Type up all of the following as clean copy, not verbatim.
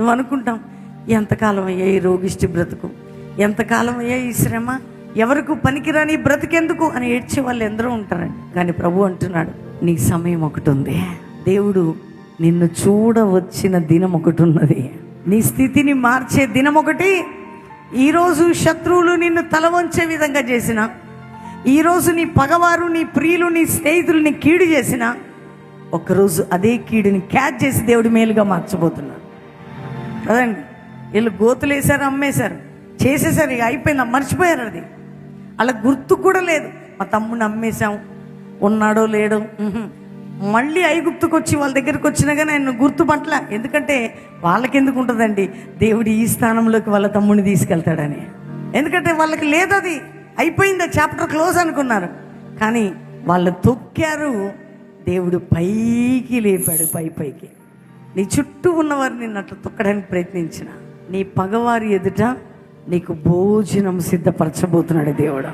నువ్వు అనుకుంటాం, ఎంతకాలం అయ్యా ఈ రోగిష్టి బ్రతుకు, ఎంతకాలం అయ్యా ఈ శ్రమ, ఎవరికి పనికిరాని బ్రతికెందుకు అని ఏడ్చే వాళ్ళు ఎందరో ఉంటారండి. కానీ ప్రభు అంటున్నాడు, నీ సమయం ఒకటి ఉంది. దేవుడు నిన్ను చూడవచ్చిన దినం ఒకటి ఉన్నది. నీ స్థితిని మార్చే దినం ఒకటి. ఈరోజు శత్రువులు నిన్ను తల వంచే విధంగా చేసిన, ఈరోజు నీ పగవారు, నీ ప్రియులు, నీ స్నేహితులు నీ కీడు చేసిన, ఒకరోజు అదే కీడుని క్యాచ్ చేసి దేవుడి మేలుగా మార్చబోతున్నాడు కదండి. వీళ్ళు గోతులు వేశారు, అమ్మేశారు, చేసేసారు, ఇక అయిపోయింది, మర్చిపోయారు. అది అలా గుర్తు కూడా లేదు. మా తమ్ముడిని అమ్మేశాం, ఉన్నాడో లేడో. మళ్ళీ ఐగుప్తుకు వచ్చి వాళ్ళ దగ్గరికి వచ్చినా కానీ ఆయన గుర్తుపట్ల. ఎందుకంటే వాళ్ళకి ఎందుకు ఉంటుందండి, దేవుడు ఈ స్థానంలోకి వాళ్ళ తమ్ముడిని తీసుకెళ్తాడని. ఎందుకంటే వాళ్ళకి లేదు, అది అయిపోయింది, చాప్టర్ క్లోజ్ అనుకున్నారు. కానీ వాళ్ళు తొక్కారు, దేవుడు పైకి లేపాడు. పైకి నీ చుట్టూ ఉన్నవారు నిన్ను అట్లా తొక్కడానికి ప్రయత్నించిన, నీ పగవారి ఎదుట నీకు భోజనం సిద్ధపరచబోతున్నాడు దేవుడు.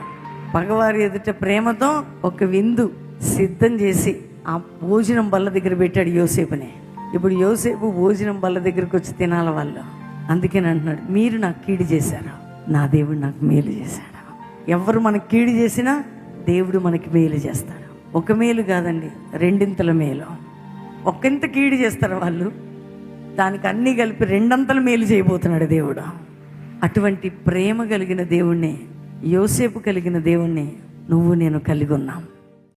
పగవారి ఎదుట ప్రేమతో ఒక విందు సిద్ధం చేసి ఆ భోజనం బల్ల దగ్గర పెట్టాడు యోసేపుని. ఇప్పుడు యోసేపు భోజనం బల్ల దగ్గరికి వచ్చి తినాల వాళ్ళు. అందుకని అంటున్నాడు, మీరు నాకు కీడు చేశారు, నా దేవుడు నాకు మేలు చేశాడు. ఎవరు మనకి కీడు చేసినా దేవుడు మనకి మేలు చేస్తాడు. ఒక మేలు కాదండి, రెండింతల మేలు. ఒకంత కీడు చేస్తారు వాళ్ళు, దానికి అన్నీ కలిపి రెండంతల మేలు చేయబోతున్నాడు దేవుడు. అటువంటి ప్రేమ కలిగిన దేవుణ్ణి, యోసేపు కలిగిన దేవుణ్ణి నువ్వు నేను కలిగి ఉన్నాం.